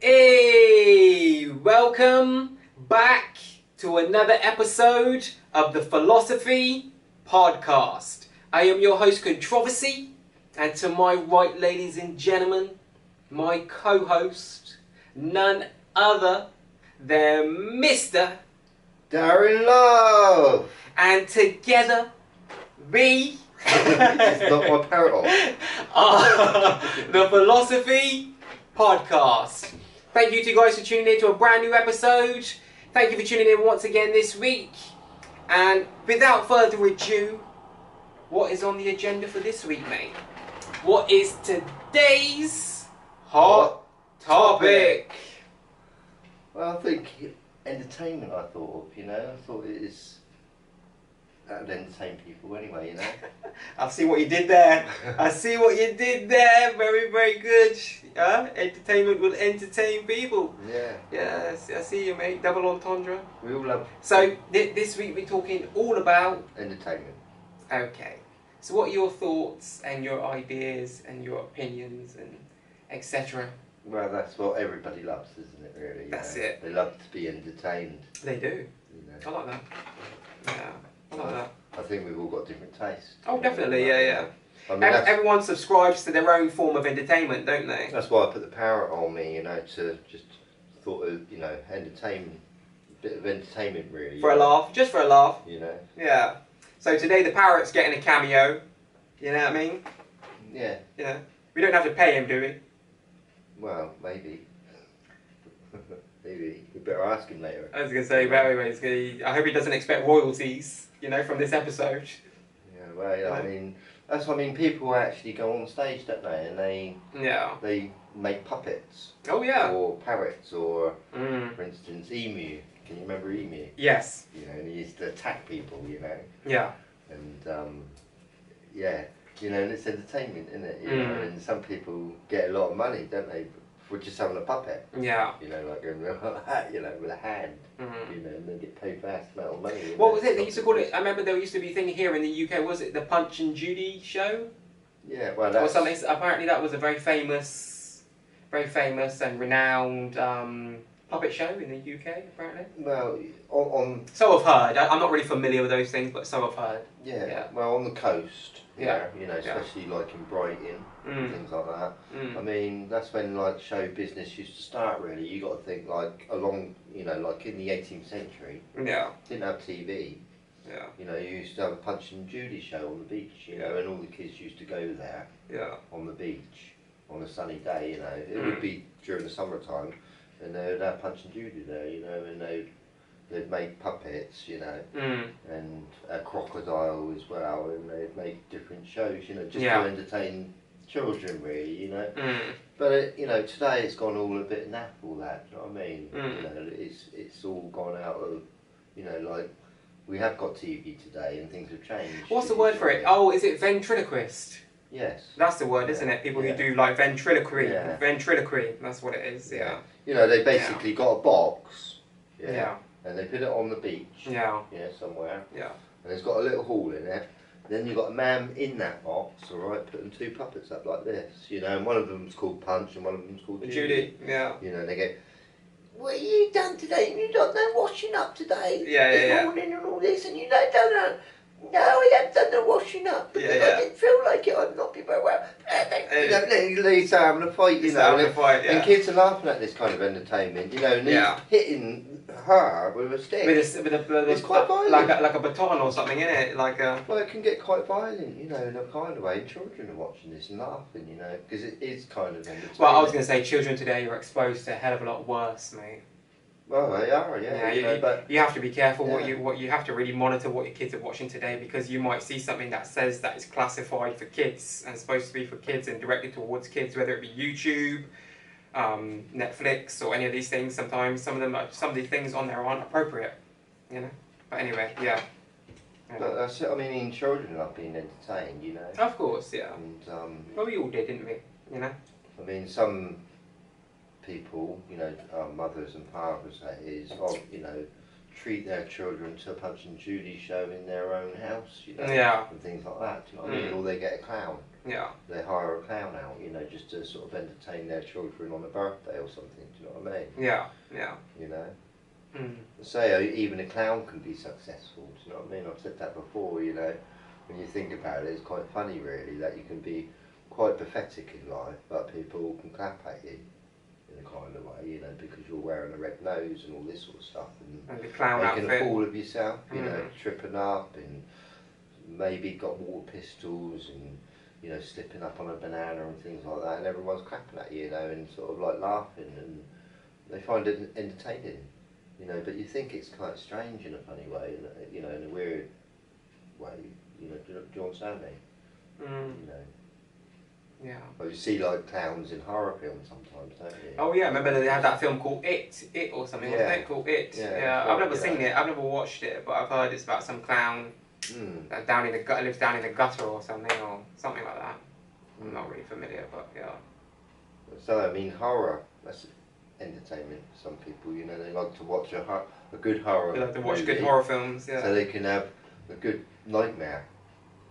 Hey, welcome back to another episode of the Philosophy Podcast. I am your host, Controversy, and to my right, ladies and gentlemen, my co-host, none other than Mr. Darren Love! And together, we It's not my parrot. are the Philosophy Podcast. Thank you to you guys for tuning in to a brand new episode. Thank you for tuning in once again this week. And without further ado, what is on the agenda for this week, mate? What is today's hot topic? Well, I think entertainment, I thought it is. That would entertain people anyway, I see what you did there. I see what you did there. Very, very good. Entertainment will entertain people. Yeah. Yeah, I see you, mate. Double entendre. We all love So, this week we're talking all about... entertainment. Okay. So what are your thoughts and your ideas and your opinions and etc.? Well, that's what everybody loves, isn't it, really? That's it. They love to be entertained. They do. I like that. Yeah, I like that. I think we've all got different tastes. Oh, definitely, yeah. I mean, Everyone subscribes to their own form of entertainment, don't they? that's why I put the parrot on me, to just thought of, entertainment, a bit of entertainment, really. For a laugh. Just for a laugh. Yeah. So today the parrot's getting a cameo. You know what I mean? Yeah. Yeah. We don't have to pay him, do we? Well, maybe. Maybe. We better ask him later. I was going to say, but anyway, I hope he doesn't expect royalties, from this episode. Yeah, well, I mean, that's what I mean. People actually go on stage, don't they? And they make puppets. Oh, yeah. Or parrots, or, for instance, emu. Can you remember emu? Yes. And he used to attack people, Yeah. And, yeah. And it's entertainment, isn't it? And some people get a lot of money, don't they? For just having a puppet. Yeah. Like going like that, with a hand. And they get paid vast amount of money. What was it? They used to call it. I remember there used to be a thing here in the UK. Was it the Punch and Judy show? Yeah. Well, that's... Or something. Apparently, that was a very famous and renowned puppet show in the UK. Apparently. Well, on so I've heard. I'm not really familiar with those things, but so I've heard. Yeah. Well, on the coast. Especially like in Brighton and things like that. I mean, that's when like show business used to start. Really, you got to think like along, like in the 18th century. Yeah. Didn't have TV. Yeah. You used to have a Punch and Judy show on the beach. And all the kids used to go there. Yeah. On the beach on a sunny day. It would be during the summertime, and they would have Punch and Judy there. And they'd make puppets, and a crocodile as well, and they'd make different shows, just to entertain children, really, But today it's gone all a bit naff, all that. Do you know what I mean? It's all gone out of, like we have got TV today, and things have changed. What's the word for it? Oh, is it ventriloquist? Yes. That's the word, isn't it? People who do like ventriloquy. Yeah. Ventriloquy. That's what it is. Yeah. They basically got a box. Yeah. And they put it on the beach. Yeah. Somewhere. Yeah. And it's got a little hole in it. Then you've got a man in that box, alright, putting two puppets up like this, and one of them's called Punch and one of them's called Judy. Yeah. And they go, what have you done today? You got no washing up today. Yeah. Morning and all this, and you don't done that. No, I haven't done no washing up because I didn't feel like it. I'm not very well. They start having a fight, and kids are laughing at this kind of entertainment, and he's hitting her with a stick. It's quite violent. Like a baton or something, isn't it? Well, it can get quite violent, in a kind of way. Children are watching this and laughing, because it is kind of entertaining. Well, I was going to say, children today are exposed to a hell of a lot worse, mate. Well, they are, but you have to be careful what you have to really monitor what your kids are watching today, because you might see something that says that is classified for kids and supposed to be for kids and directed towards kids, whether it be YouTube, Netflix, or any of these things. Sometimes some of the things on there aren't appropriate, But anyway, yeah. But that's it. I mean, children love being entertained, Of course, yeah. And well, we all did, didn't we? I mean, some people, mothers and fathers, that is, treat their children to a Punch and Judy show in their own house, you know, and things like that. Do you know what I mean? Or they get a clown. Yeah. They hire a clown out, you know, just to sort of entertain their children on a birthday or something. Do you know what I mean? Yeah. Yeah. You know. Say even a clown can be successful. Do you know what I mean? I've said that before. You know, when you think about it, it's quite funny, really, that you can be quite pathetic in life, but people can clap at you in a kind of way, you know, because you're wearing a red nose and all this sort of stuff, and the clown making outfit. a fool of yourself, you know, tripping up, and maybe got water pistols, and you know, slipping up on a banana and things like that, and everyone's clapping at you, you know, and sort of like laughing, and they find it entertaining, you know. But you think it's quite strange in a funny way, you know, in a weird way, you know. Do you understand me? You know. Yeah. Well, you see like clowns in horror films sometimes, don't you? Oh yeah, remember they had that film called It or something, wasn't it? Called It. Yeah. I've never seen it. I've never watched it, but I've heard it's about some clown that lives down in the gutter or something like that. I'm not really familiar, but yeah. So I mean, horror, that's entertainment for some people. You know, they like to watch a good horror. They like to watch good horror films, yeah. So they can have a good nightmare.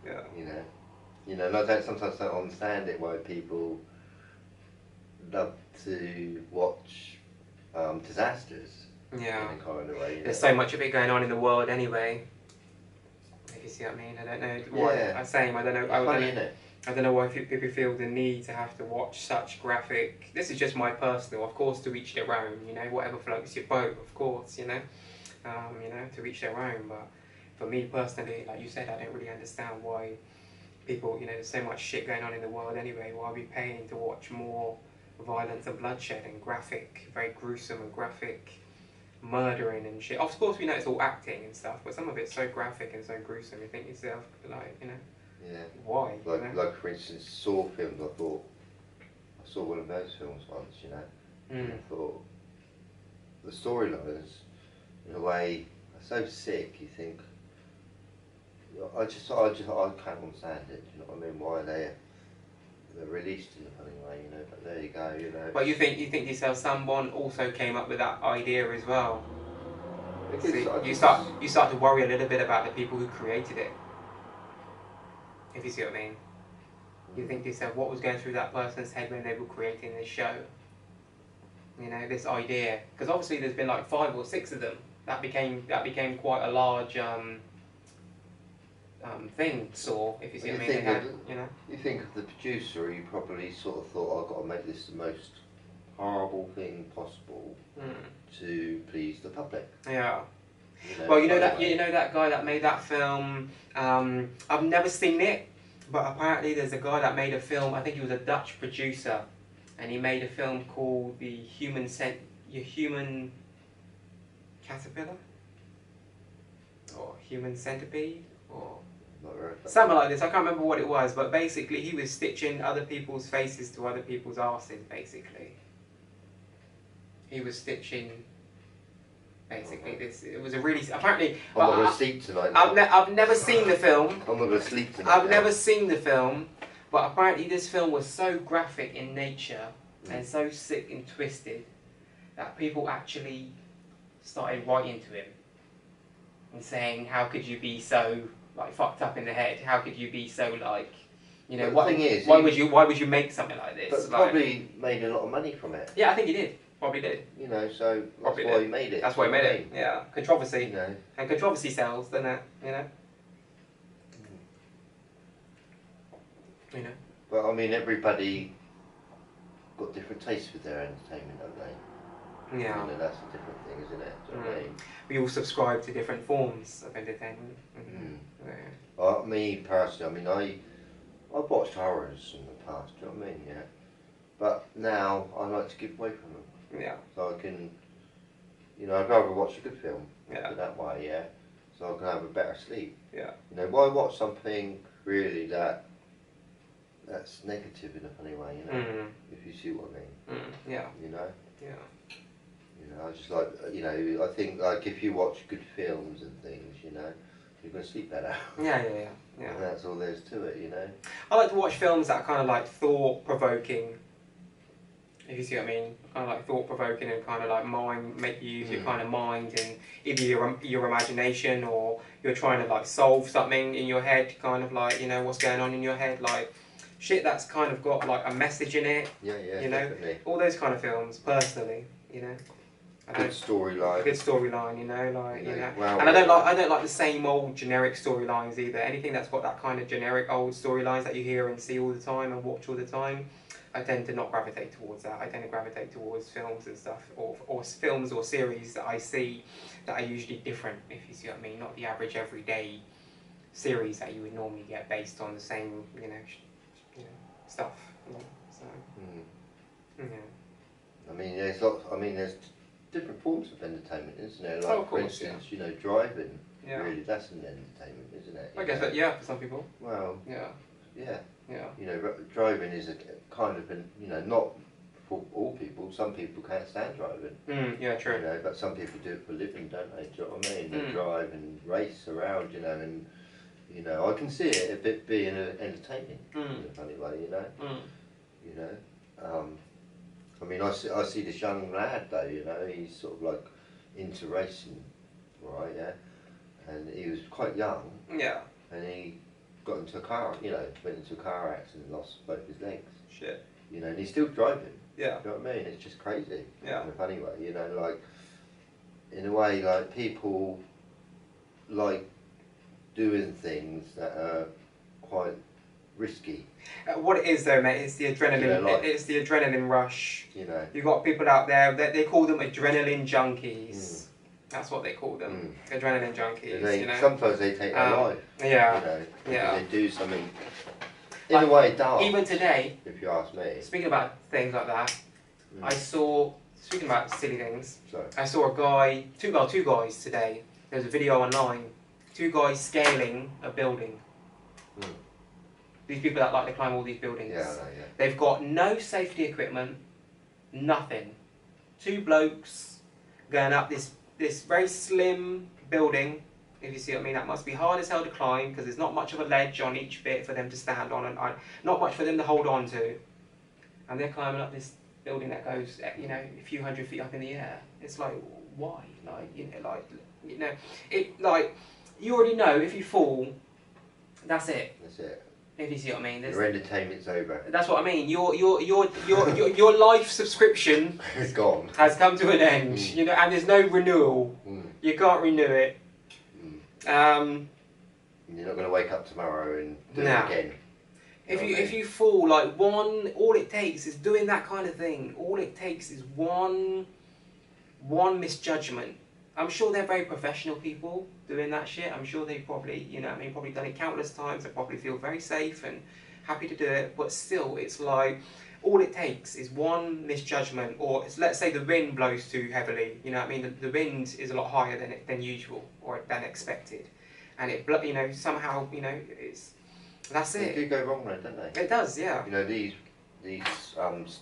Yeah. You know, and I sometimes don't understand it why people love to watch disasters. Yeah. In a kind of way. There's so much of it going on in the world anyway. If you see what I mean, I don't know why I'm saying. I don't know. It's funny, isn't it? I don't know why people feel the need to have to watch such graphic. This is just my personal, of course, to each their own. You know, whatever floats your boat, of course. You know, to each their own. But for me personally, like you said, I don't really understand why people. You know, there's so much shit going on in the world anyway. Why are we paying to watch more violence and bloodshed and graphic, very gruesome and graphic murdering and shit? Of course, we know it's all acting and stuff, but some of it's so graphic and so gruesome. You think to yourself, like, you know. Yeah. Why? Like for instance, Saw films. I saw one of those films once. You know, and I thought the storylines, in a way, are so sick. You think, I can't understand it. Do you know what I mean? Why they're released in a funny way. You know, but there you go. You know. But you think to yourself, someone also came up with that idea as well. You start to worry a little bit about the people who created it. If you see what I mean. You think to yourself, what was going through that person's head when they were creating this show? You know, this idea. Because obviously there's been like 5 or 6 of them. That became quite a large thing, Saw, if you see what I mean. You think of the producer, he probably sort of thought, I've got to make this the most horrible thing possible to please the public. Yeah. Well, you know that guy that made that film. I've never seen it, but apparently there's a guy that made a film. I think he was a Dutch producer, and he made a film called The Human Caterpillar, or Human Centipede, or something like this. I can't remember what it was, but basically he was stitching other people's faces to other people's arses. Basically, he was stitching. Basically, it was a really apparently. I'm not going to sleep tonight. I've never seen the film. I'm not going to sleep tonight. I've never seen the film, but apparently this film was so graphic in nature and so sick and twisted that people actually started writing to him and saying, "How could you be so like fucked up in the head? How could you be so like, you know? The thing is, why would you make something like this?" But probably made a lot of money from it. Yeah, I think he did. Probably did. You know, so that's why he made it. That's why he made it. Yeah, controversy. You know. And controversy sells, doesn't it? You know. You know. But I mean, everybody got different tastes with their entertainment, don't they? Yeah. You know, that's a different thing, isn't it? Do you know what I mean? We all subscribe to different forms of entertainment. Yeah. Me personally, I mean, I've watched horrors in the past. Do you know what I mean? Yeah. But now I like to keep away from them. Yeah. So I can, you know, I'd rather watch a good film. Yeah. That way, yeah. So I can have a better sleep. Yeah. You know, why watch something really that's negative in a funny way, you know? If you see what I mean. Yeah. You know? Yeah. You know, I just like, you know, I think like if you watch good films and things, you know, you're going to sleep better. Yeah. And that's all there is to it, you know? I like to watch films that are kind of like thought-provoking. If you see what I mean, kind of like thought-provoking and kind of like make you use your kind of mind and either your imagination, or you're trying to like solve something in your head, kind of like, you know, what's going on in your head, like shit that's kind of got like a message in it. Yeah, you know, definitely. All those kind of films, personally, you know. Good storyline. A good storyline, you know, like Well, and I don't like the same old generic storylines either. Anything that's got that kind of generic old storylines that you hear and see all the time and watch all the time, I tend to not gravitate towards that. I tend to gravitate towards films and stuff, or films or series that I see that are usually different, if you see what I mean. Not the average everyday series that you would normally get based on the same, you know, stuff. So, I mean, there's lots. I mean, there's different forms of entertainment, isn't there? Like, of course, for instance, you know, driving. Yeah. Really, that's an entertainment, isn't it? I guess that, yeah, for some people. Well. Yeah. Yeah. Yeah. You know, driving is a kind of not for all people. Some people can't stand driving. Yeah, true. You know, but some people do it for a living, don't they? Do you know what I mean? They drive and race around, you know, and you know, I can see it a bit being entertaining in a funny way, you know. You know, I mean, I see this young lad though, you know, he's sort of like into racing, right? Yeah, and he was quite young. Yeah. And he got into a car, you know, went into a car accident and lost both his legs. Shit. You know, and he's still driving. Yeah. You know what I mean? It's just crazy. Yeah. In a funny way, you know, like, in a way, like, people like doing things that are quite risky. What it is though, mate, it's the adrenaline. You know, like, it's the adrenaline rush. You know. You've got people out there that they call them adrenaline junkies. That's what they call them. Adrenaline junkies. You know. Sometimes they take their life. Yeah. You know, yeah. They do something. In a way, dark. Even today, if you ask me. Speaking about things like that, I saw. Speaking about silly things, Sorry. I saw two guys today. There's a video online. Two guys scaling a building. These people that like to climb all these buildings. Yeah, I know, yeah. They've got no safety equipment, nothing. Two blokes going up this very slim building. If you see what I mean, that must be hard as hell to climb because there's not much of a ledge on each bit for them to stand on, and not much for them to hold on to. And they're climbing up this building that goes, you know, a few hundred feet up in the air. It's like, why? Like, you already know if you fall, that's it. That's it. If you see what I mean, your entertainment's over. That's what I mean. Your life subscription is gone. Has come to an end. You know, and there's no renewal. You can't renew it. You're not going to wake up tomorrow and do it again. If you fall, like all it takes is doing that kind of thing. All it takes is one misjudgment. I'm sure they're very professional people doing that shit. I'm sure they probably, you know, I mean, probably done it countless times. They probably feel very safe and happy to do it. But still, it's like all it takes is one misjudgment, or let's say the wind blows too heavily. You know what I mean? The wind is a lot higher than usual or than expected, and you know, somehow, you know, that's it. They do go wrong though, don't they? It does, yeah. You know, these stunts.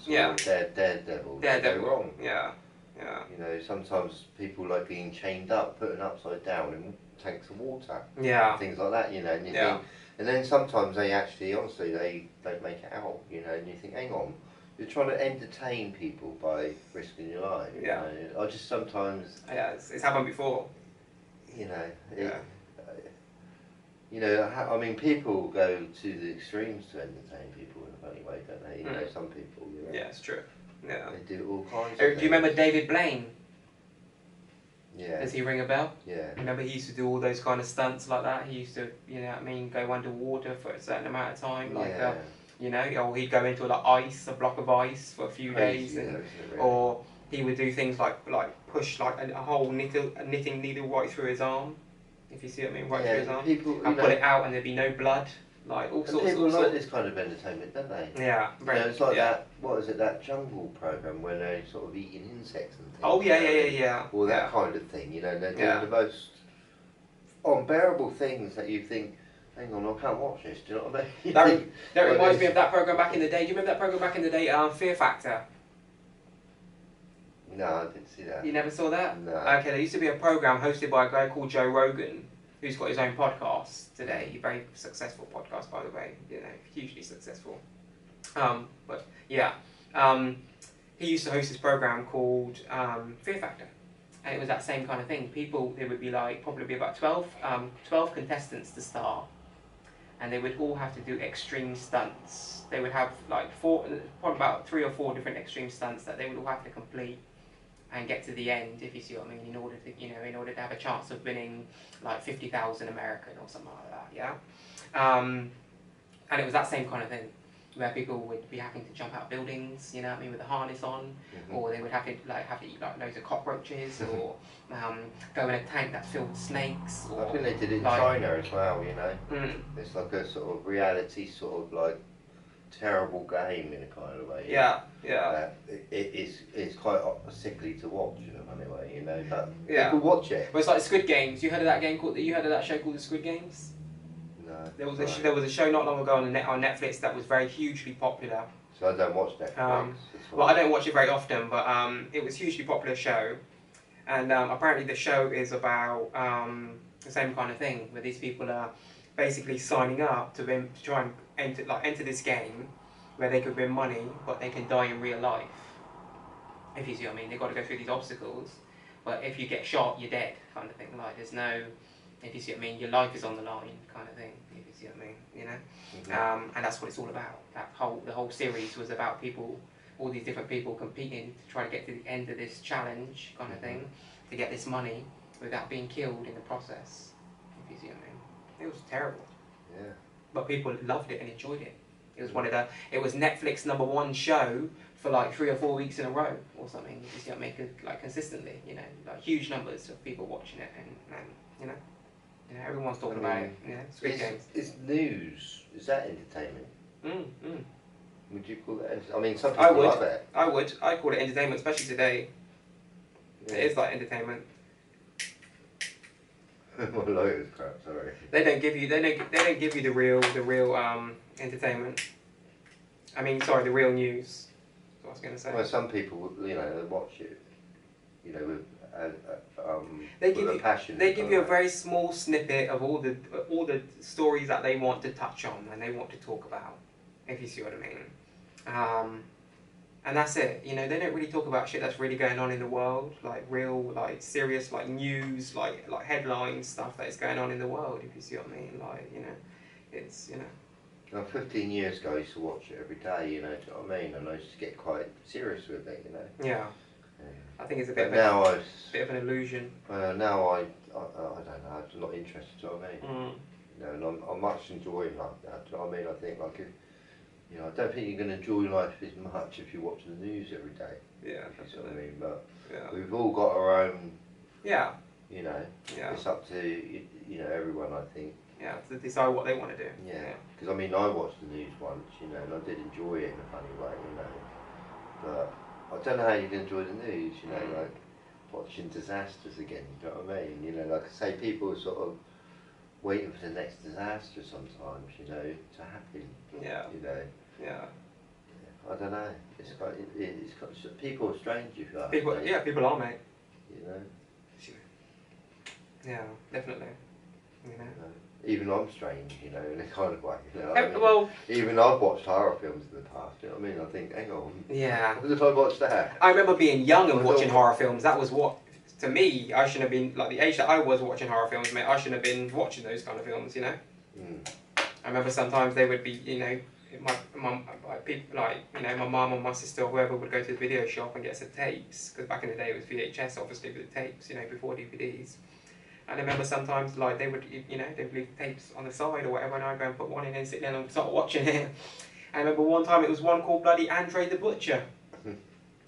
Yeah. Daredevil. They go wrong. Yeah. Yeah. You know, sometimes people like being chained up, put upside down in tanks of water. Yeah. Things like that, you know, and you think, and then sometimes they actually, honestly, they don't make it out, you know, and you think, hang on, you're trying to entertain people by risking your life. Yeah. You know? I just sometimes. Yeah, it's happened before. You know. You know, I mean, people go to the extremes to entertain people in a funny way, don't they? You know, some people. You know, yeah, it's true. Yeah. They do all kinds of things. Do you remember David Blaine? Yeah. Does he ring a bell? Yeah. Remember he used to do all those kind of stunts like that? He used to, you know what I mean, go underwater for a certain amount of time. Like, you know, or he'd go into like a block of ice for a few days. And, really? Or he would do things like push like a whole knitting needle right through his arm. If you see what I mean, right through his arm. People, and pull it out and there'd be no blood. Like all sorts. People like this kind of entertainment, don't they? Yeah. You know, it's like that. What is it? That jungle program where they're sort of eating insects and things. Oh yeah. Or that kind of thing. You know, they're doing the most unbearable things that you think, hang on, I can't watch this. Do you know what I mean? That reminds me of that program back in the day. Do you remember that program back in the day? Fear Factor. No, I didn't see that. You never saw that? No. Okay, there used to be a program hosted by a guy called Joe Rogan, who's got his own podcast today. Very successful podcast, by the way. You know, hugely successful. But yeah, he used to host this program called Fear Factor. And it was that same kind of thing. People, there would be like, probably be about 12 contestants to start. And they would all have to do extreme stunts. They would have like probably about 3 or 4 different extreme stunts that they would all have to complete and get to the end, if you see what I mean, in order to have a chance of winning like 50,000 American or something like that, yeah? And it was that same kind of thing, where people would be having to jump out buildings, you know what I mean, with a harness on, or they would have to eat like loads of cockroaches, or go in a tank that's filled with snakes. Or, I think they did it in China as well, you know. It's like a sort of reality, sort of like terrible game in a kind of way. Yeah, yeah. It's quite sickly to watch, you know, anyway, you know, but people watch it. Well, it's like Squid Games. You heard of that show called the Squid Games? No. There was a show not long ago on Netflix that was very hugely popular. So I don't watch Netflix. Well, I don't watch it very often, but it was a hugely popular show, and apparently the show is about the same kind of thing, where these people are basically signing up to try and enter this game where they could win money, but they can die in real life. If you see what I mean, they've got to go through these obstacles, but if you get shot, you're dead, kind of thing. Like there's no, if you see what I mean, your life is on the line, kind of thing. If you see what I mean, you know. And that's what it's all about. The whole series was about people, all these different people competing to try to get to the end of this challenge, kind of thing, to get this money without being killed in the process. If you see what I mean, it was terrible. Yeah. But people loved it and enjoyed it. It was it was Netflix #1 show for like 3 or 4 weeks in a row or something. You see what I mean? Like consistently, you know, like huge numbers of people watching it, and you know, everyone's talking about it. You know, Squid Games. It's news. Is that entertainment? Would you call that? I mean, some I people would. love it. I would. I'd call it entertainment, especially today. Yeah. It is like entertainment. My lawyer's crap. Sorry. They don't give you the real entertainment. I mean, sorry, the real news. That's what I was going to say. Well, some people, you know, they watch it, you know, with a passion. They give you a that. very small snippet of all the stories that they want to touch on and they want to talk about, if you see what I mean. And that's it. You know, they don't really talk about shit that's really going on in the world, like real, like serious, like news, like headline stuff that is going on in the world. If you see what I mean, like, you know, it's, you know. Well, 15 years ago, I used to watch it every day. You know, do you know what I mean? And I used to get quite serious with it. You know. Yeah. I think it's a bit of an illusion. Now I don't know. I'm not interested. Do you know what I mean? You know, and I'm much enjoying like that. Do you know what I mean? I think like if. You know, I don't think you're going to enjoy life as much if you watch the news every day. Yeah, that's what I mean. But yeah. We've all got our own. Yeah. You know. Yeah. It's up to you know everyone. I think. Yeah, to decide what they want to do. Yeah. Because I mean, I watched the news once, you know, and I did enjoy it in a funny way, you know. But I don't know how you can enjoy the news, you know, like watching disasters again. You know what I mean? You know, like I say, people are sort of waiting for the next disaster sometimes, you know, to happen. Yeah. You know. Yeah. I don't know. It's got people are strange if you like. People are, mate. You know. Yeah, definitely. You know. Even I'm strange, you know, in a kind of way. You know, I mean, well, even I've watched horror films in the past. You know what I mean? I think, hang on. Yeah. What if I watched that? I remember being young and watching horror films. That was what, to me, I shouldn't have been like the age that I was watching horror films. Mate, I shouldn't have been watching those kind of films. You know. I remember sometimes they would be, you know. My mum, my mum or my sister or whoever would go to the video shop and get some tapes, because back in the day it was VHS, obviously, with the tapes, you know, before DVDs. And I remember sometimes, like, they would, you know, they'd leave the tapes on the side or whatever, and I'd go and put one in and sit down and start watching it. And I remember one time it was one called bloody Andre the Butcher.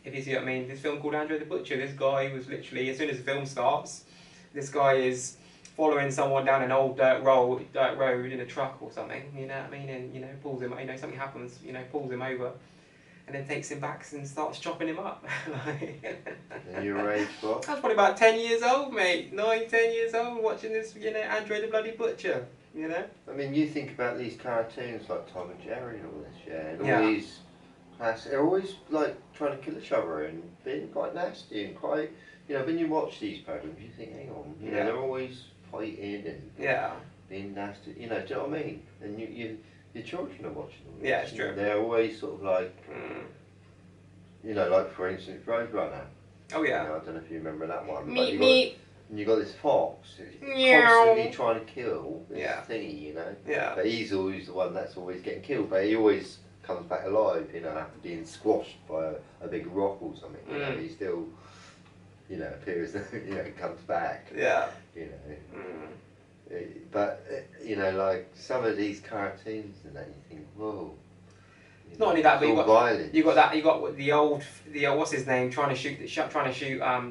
If you see what I mean, this film called Andre the Butcher, this guy was literally, as soon as the film starts, this guy is following someone down an old dirt road in a truck or something, you know what I mean, and, you know, pulls him, you know, something happens, you know, pulls him over, and then takes him back and starts chopping him up. And your age what? I was probably about 10 years old, mate, 9, 10 years old, watching this, you know, Andre the bloody Butcher, you know? I mean, you think about these cartoons like Tom and Jerry and all this, and all these classics, they're always, like, trying to kill each other and being quite nasty and quite, you know, when you watch these programs, you think, hang on, you know, they're always fighting and being nasty, you know, do you know what I mean? And your children are watching them. Yeah, it's true. They're always sort of like, you know, like for instance, Roadrunner. Oh yeah. You know, I don't know if you remember that one. Meep, meep. And you got this fox who's constantly trying to kill this thingy, you know. Yeah. But he's always the one that's always getting killed. But he always comes back alive, you know, after being squashed by a big rock or something. You know, he still, you know, appears, you know, comes back. Yeah. You know. But you know, like some of these cartoons and that, you think, whoa. Not only that, but you got violence. the old what's his name trying to shoot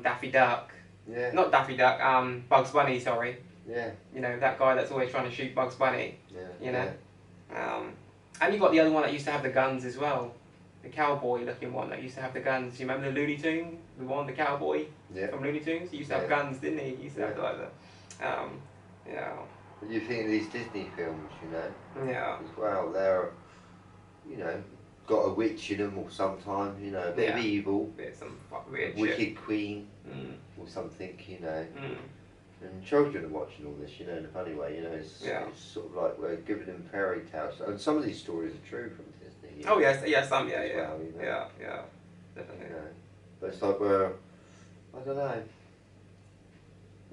Daffy Duck. Yeah. Not Daffy Duck. Bugs Bunny. Sorry. Yeah. You know, that guy that's always trying to shoot Bugs Bunny. Yeah. You know. Yeah. And you got the other one that used to have the guns as well. The cowboy-looking one that used to have the guns. You remember the Looney Tunes? The one, the cowboy from Looney Tunes. He used to have guns, didn't he? He used to have like the. Yeah. But you think of these Disney films, you know. Yeah. As well, they're, you know, got a witch in them or sometime, you know, a bit of evil. Bit of some weird Wicked shit. Queen or something, you know. And children are watching all this, you know, in a funny way, you know. It's sort of like we're giving them fairy tales. And some of these stories are true from Disney. You know, well, you know. Yeah, definitely. You know. But it's like I don't know.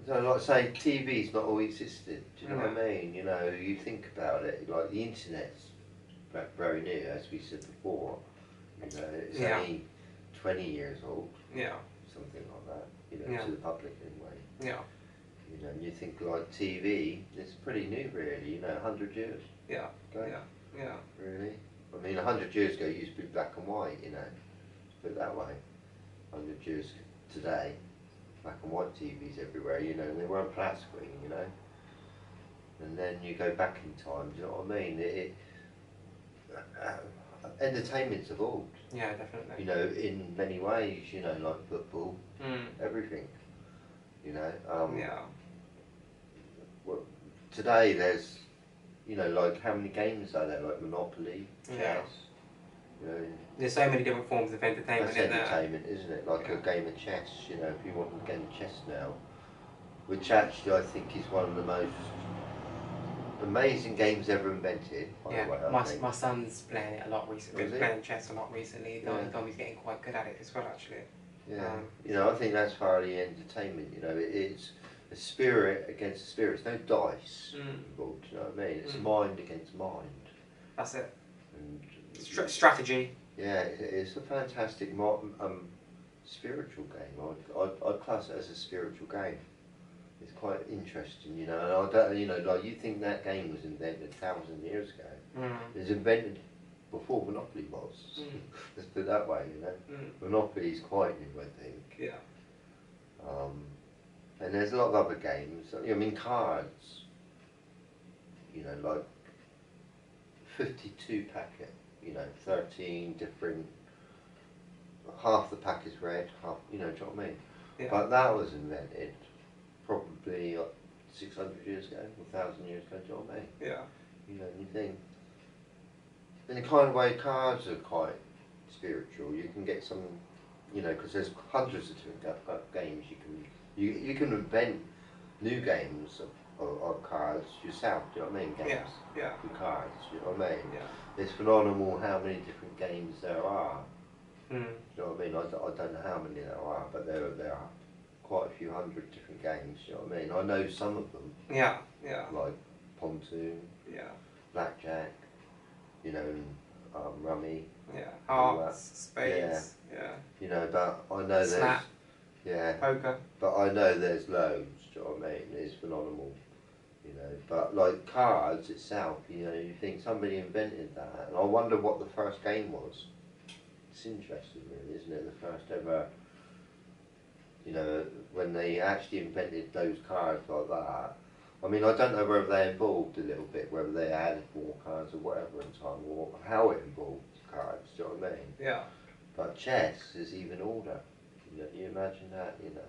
Like say, TV's not always existed. Do you know what I mean? You know, you think about it, like the internet's very new, as we said before. You know, it's only 20 years old. Yeah. Something like that. You know, to the public anyway. Yeah. You know, and you think like TV, it's pretty new, really. You know, 100 years. Yeah. Ago. Yeah. Really. I mean, 100 years ago, it used to be black and white. You know, put it that way. 100 years today. Black and white TVs everywhere, you know, and they weren't flat screen, you know. And then you go back in time, do you know what I mean? Entertainment's evolved. Yeah, definitely. You know, in many ways, you know, like football, everything. You know. Well, today there's, you know, like how many games are there? Like Monopoly, chess. You know, there's so many different forms of entertainment. That's entertainment, isn't it? Like a game of chess, you know, if you want a game of chess now, which actually I think is one of the most amazing games ever invented, by the way. My son's playing it a lot recently. Playing chess a lot recently. He told me he's getting quite good at it as well, actually. Yeah. You know, I think that's part of the entertainment, you know, it's a spirit against a spirit. There's no dice involved, you know what I mean? It's mind against mind. That's it. And strategy. Yeah, it's a fantastic spiritual game. I'd class it as a spiritual game. It's quite interesting, you know. And I don't, you know, like you think that game was invented 1,000 years ago. It was invented before Monopoly was. Let's put it that way, you know. Monopoly is quite new, I think. Yeah. And there's a lot of other games. I mean, cards. You know, like 52 packet. You know, 13 different, half the pack is red, half, you know, do you know what I mean? Yeah. But that was invented probably 600 years ago, 1,000 years ago, do you know what I mean? Yeah. You know, you think, in a kind of way, cards are quite spiritual. You can get some, you know, because there's hundreds of different games you can invent new games of cards yourself, do you know what I mean? Games. Yeah. With cards, do you know what I mean? Yeah. It's phenomenal how many different games there are. Do you know what I mean? I don't know how many there are, but there are quite a few hundred different games, do you know what I mean? I know some of them. Yeah. Like Pontoon. Yeah. Blackjack. You know, and rummy. Yeah. Hearts, spades. Yeah. You know, but I know Snap. Poker. But I know there's loads, do you know what I mean? It's phenomenal. You know, but like cards itself, you know, you think somebody invented that, and I wonder what the first game was. It's interesting, really, isn't it? The first ever, you know, when they actually invented those cards like that. I mean, I don't know whether they evolved a little bit, whether they added more cards or whatever in time, or how it evolved cards. Do you know what I mean? Yeah. But chess is even older. You know, you imagine that, you know.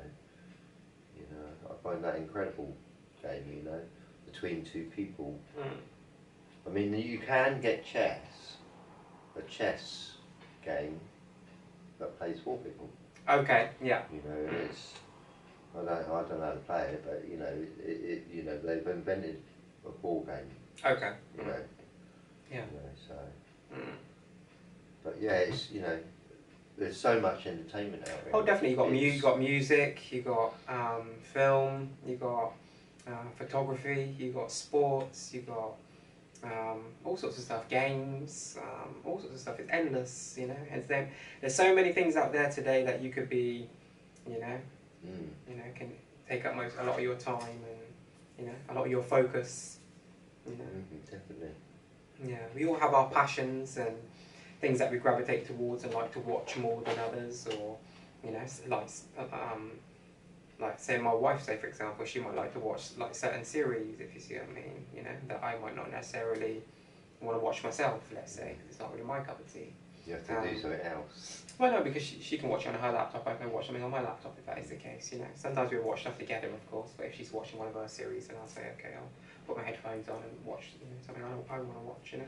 I find that incredible game, you know. Between two people. I mean, you can get a chess game that plays 4 people. Okay, yeah. You know, it's, I don't know how to play it, but you know, you know, they've invented a ball game. Okay. You know. Yeah. You know, so. But yeah, it's, you know, there's so much entertainment out there. Oh, definitely. You got music, you got film, you got photography, you got sports, you got all sorts of stuff, games, all sorts of stuff. It's endless, you know. There's so many things out there today that you could be, you know, can take up a lot of your time and a lot of your focus. You know. Definitely. Yeah, we all have our passions and things that we gravitate towards and like to watch more than others, or like say my wife, say for example, she might like to watch like certain series, if you see what I mean, you know, that I might not necessarily want to watch myself, let's say, because it's not really my cup of tea. You have to do something else. Well, no, because she can watch it on her laptop, I can watch something on my laptop if that is the case, you know. Sometimes we'll watch stuff together, of course, but if she's watching one of her series, then I'll say, okay, I'll put my headphones on and watch something I want to watch, you know.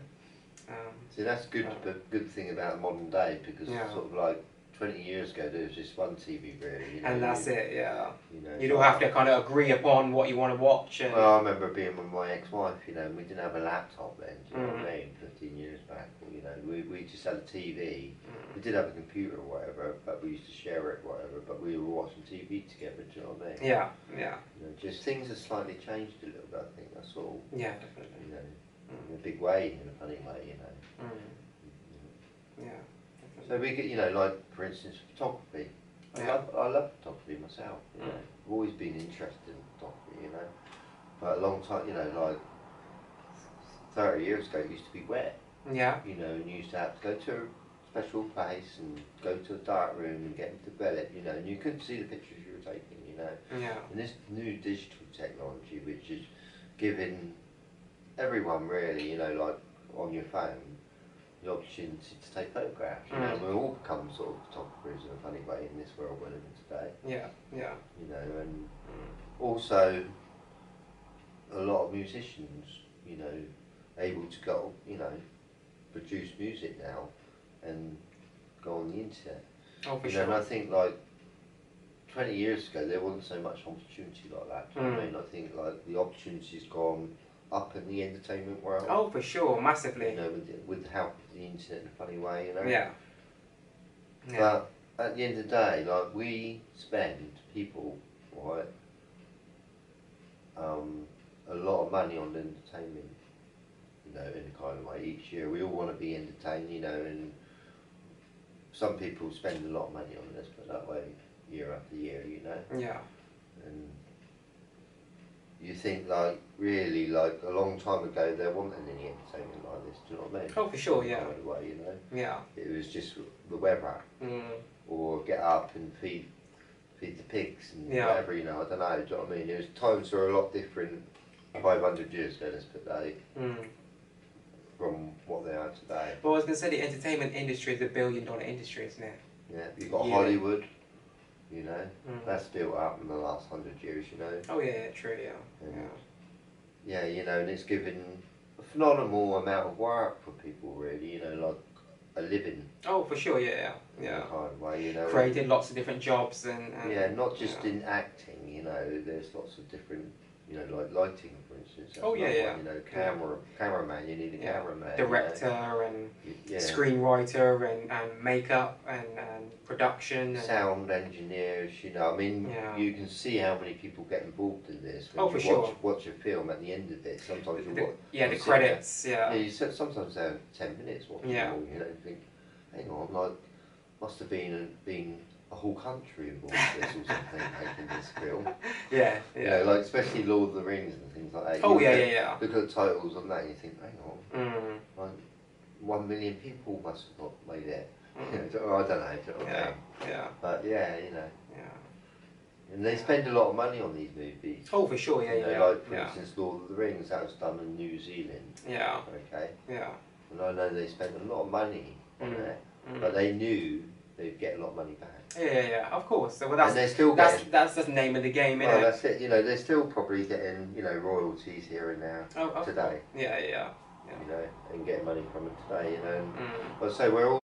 See, that's good. Good thing about modern day, because sort of like 20 years ago there was just one TV really. You know, and that's it, yeah. You know, you'd all have to kind of agree upon what you want to watch. And well, I remember being with my ex-wife, you know, and we didn't have a laptop then, do you know what I mean, 15 years back. Or, you know, we just had a TV. We did have a computer or whatever, but we used to share it or whatever, but we were watching TV together, do you know what I mean? Yeah, yeah. You know, just things have slightly changed a little bit, I think, that's all. Yeah, definitely. You know, in a big way, in a funny way, you know. Yeah. So we get, you know, like for instance, photography. I love photography myself. You know, I've always been interested in photography. You know, but a long time, you know, like 30 years ago, it used to be wet. Yeah. You know, and you used to have to go to a special place and go to a dark room and get them to develop. You know, and you couldn't see the pictures you were taking. You know. Yeah. And this new digital technology, which is giving everyone really, you know, like on your phone, the opportunity to take photographs. You know, we all become sort of photographers in a funny way in this world we're living today. Yeah, yeah. You know, and also a lot of musicians, you know, able to go, you know, produce music now and go on the internet. Oh, for you sure. know, and I think like 20 years ago there wasn't so much opportunity like that. Do you know what I mean? I think like the opportunity's gone up in the entertainment world. Oh, for sure, massively. You know, with the help of the internet in a funny way, you know. Yeah. But at the end of the day, like we spend people, right, a lot of money on entertainment. You know, in a kind of way. Each year, we all want to be entertained. You know, and some people spend a lot of money on this, but that way, year after year, you know. Yeah. And you think like really like a long time ago there wasn't any entertainment like this, do you know what I mean? Oh, for sure, yeah. By the way, you know? Yeah. It was just the weather, or get up and feed the pigs and whatever, you know, I don't know, do you know what I mean? It was, times were a lot different 500 years ago, let's put that, from what they are today. Well, I was going to say the entertainment industry is $1 billion industry, isn't it? Yeah, you've got Hollywood. You know, that's built up in the last 100 years, you know. Oh yeah, true, yeah. And yeah, you know, and it's given a phenomenal amount of work for people, really, you know, like a living. Oh, for sure, yeah. Kind of way, you know. Created lots of different jobs and yeah, not just in acting, you know, there's lots of different, you know, like lighting, for instance. Oh yeah. You know, cameraman, you need a cameraman. Director, you know? and screenwriter and makeup and production. And sound engineers, you know, I mean, you can see how many people get involved in this. When you watch a film at the end of it, sometimes you watch... Yeah, the credits, Yeah, you sometimes have 10 minutes watching it all, you know, you think, hang on, like, must have been a whole country involved in this or something, making this film. Yeah. You know, like, especially Lord of the Rings and things like that. Oh, yeah. Look at the titles on that and you think, hang on, like, 1 million people must have not made it. I don't know. Yeah. But yeah, you know. Yeah. And they spend a lot of money on these movies. Oh, for sure, yeah. You know, like, for instance, Lord of the Rings, that was done in New Zealand. Yeah. Okay. Yeah. And I know they spent a lot of money on it, but they knew they'd get a lot of money back. Yeah, of course. So, well, that's, and they're still getting, that's the name of the game, isn't it? Well, that's it. You know, they're still probably getting, you know, royalties here and there today. Yeah. You know, and getting money from it today, you know. And I'd say we're all